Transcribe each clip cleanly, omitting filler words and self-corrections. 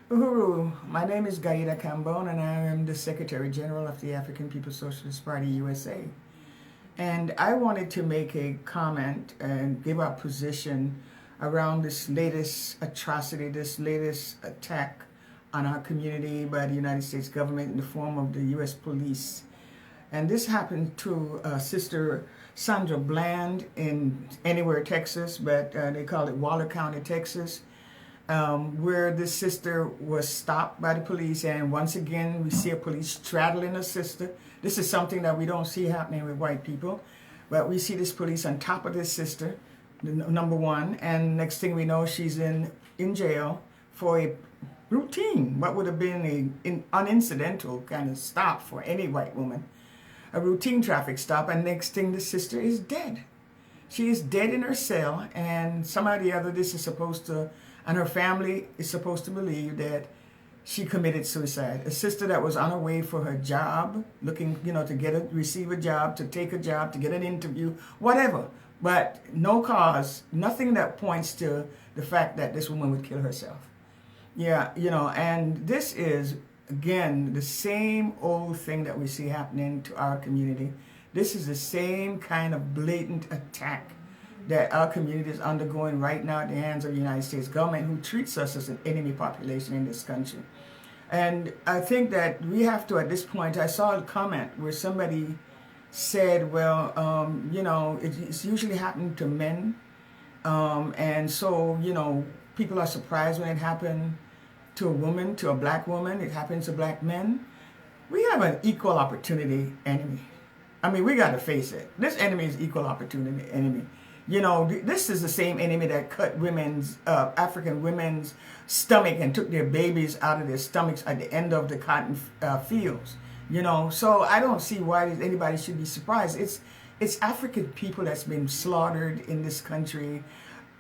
Uhuru, my name is Gaida Cambone and I am the Secretary General of the African People's Socialist Party USA. And I wanted to make a comment and give our position around this latest atrocity, this latest attack on our community by the United States government in the form of the U.S. police. And this happened to Sister Sandra Bland in Anywhere, Texas, but they call it Waller County, Texas. Where this sister was stopped by the police, and once again we see a police straddling a sister. This is something that we don't see happening with white people, but we see this police on top of this sister, number one, and next thing we know she's in jail for a routine, what would have been an unincidental kind of stop for any white woman, a routine traffic stop, and next thing the sister is dead. She is dead in her cell, and somehow or the other this is supposed to, and her family is supposed to believe that she committed suicide. A sister that was on her way for her job, looking, to receive a job, to take a job, to get an interview, whatever. But no cause, nothing that points to the fact that this woman would kill herself. Yeah, and this is, again, the same old thing that we see happening to our community. This is the same kind of blatant attack that our community is undergoing right now at the hands of the United States government, who treats us as an enemy population in this country. And I think that we have to, at this point, I saw a comment where somebody said, well, it's usually happening to men. And so, people are surprised when it happened to a woman, to a black woman. It happens to black men. We have an equal opportunity enemy. I mean, we got to face it. This enemy is equal opportunity enemy. This is the same enemy that cut African women's stomach and took their babies out of their stomachs at the end of the cotton fields. So I don't see why anybody should be surprised. It's African people that's been slaughtered in this country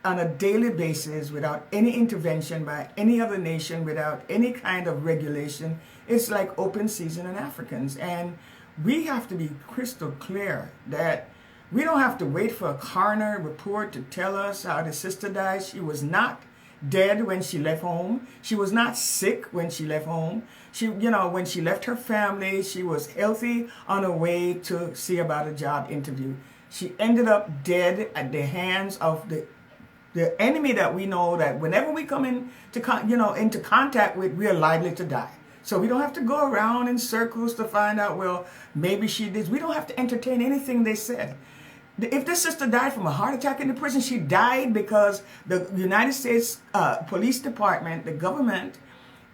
on a daily basis without any intervention by any other nation, without any kind of regulation. It's like open season on Africans. And we have to be crystal clear that we don't have to wait for a coroner report to tell us how the sister died. She was not dead when she left home. She was not sick when she left home. When she left her family, she was healthy on her way to see about a job interview. She ended up dead at the hands of the enemy that we know that whenever we come into contact with, we are liable to die. So we don't have to go around in circles to find out, well, maybe she did. We don't have to entertain anything they said. If this sister died from a heart attack in the prison, she died because the United States Police Department, the government,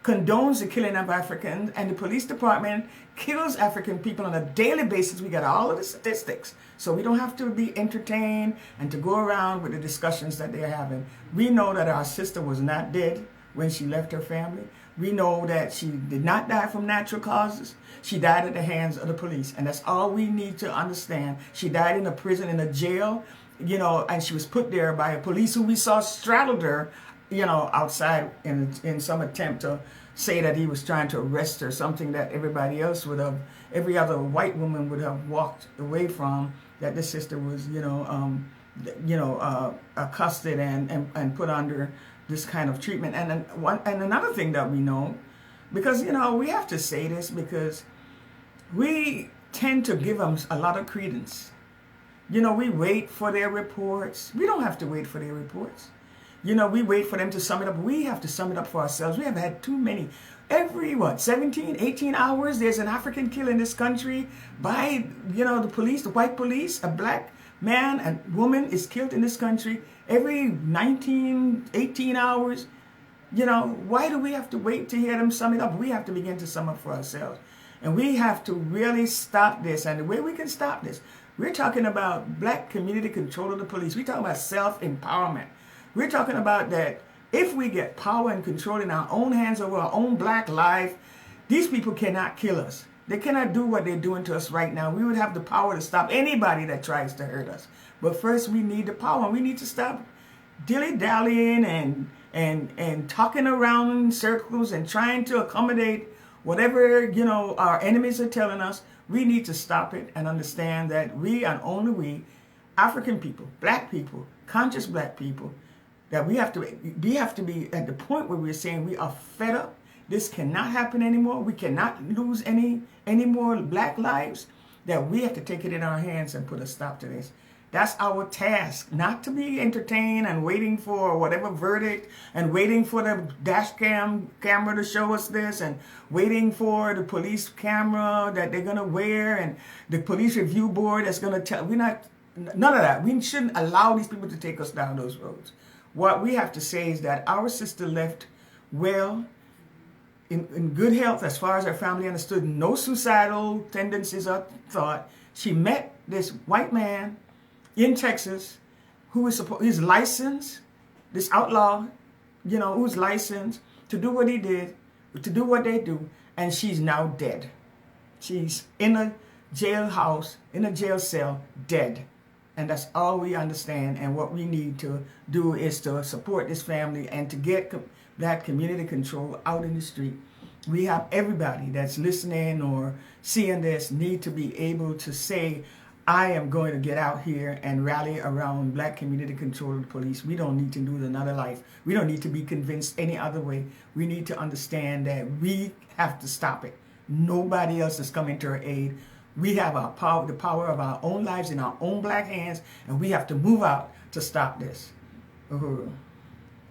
condones the killing of Africans, and the police department kills African people on a daily basis. We got all of the statistics. So we don't have to be entertained and to go around with the discussions that they're having. We know that our sister was not dead when she left her family. We know that she did not die from natural causes. She died at the hands of the police. And that's all we need to understand. She died in a prison, in a jail, and she was put there by a police who we saw straddled her, outside in some attempt to say that he was trying to arrest her, something that everybody else would have, every other white woman would have walked away from, that this sister was, accosted and put under this kind of treatment. And another thing that we know, because we have to say this because we tend to give them a lot of credence. We wait for their reports. We don't have to wait for their reports. We wait for them to sum it up. We have to sum it up for ourselves. We have had too many. Every 17, 18 hours there's an African kill in this country by the police, the white police. A black man and woman is killed in this country every 19, 18 hours. Why do we have to wait to hear them sum it up? We have to begin to sum up for ourselves. And we have to really stop this. And the way we can stop this, we're talking about black community control of the police. We're talking about self-empowerment. We're talking about that if we get power and control in our own hands over our own black life, these people cannot kill us. They cannot do what they're doing to us right now. We would have the power to stop anybody that tries to hurt us. But first, we need the power. We need to stop dilly-dallying and talking around in circles and trying to accommodate whatever, our enemies are telling us. We need to stop it and understand that we and only we, African people, black people, conscious black people, that we have to be at the point where we're saying we are fed up this cannot happen anymore. We cannot lose any more black lives, that we have to take it in our hands and put a stop to this. That's our task, not to be entertained and waiting for whatever verdict and waiting for the dash camera to show us this and waiting for the police camera that they're going to wear and the police review board that's going to tell. None of that. We shouldn't allow these people to take us down those roads. What we have to say is that our sister left well, in good health as far as her family understood, no suicidal tendencies or thought. She met this white man in Texas who is licensed, this outlaw, who's licensed to do what he did, to do what they do, and she's now dead. She's in a jailhouse, in a jail cell, dead. And that's all we understand, and what we need to do is to support this family and to get that community control out in the street. We have everybody that's listening or seeing this need to be able to say, I am going to get out here and rally around black community control of the police. We don't need to lose another life. We don't need to be convinced any other way. We need to understand that we have to stop it. Nobody else is coming to our aid. We have our power, the power of our own lives in our own black hands, and we have to move out to stop this. Uhuru.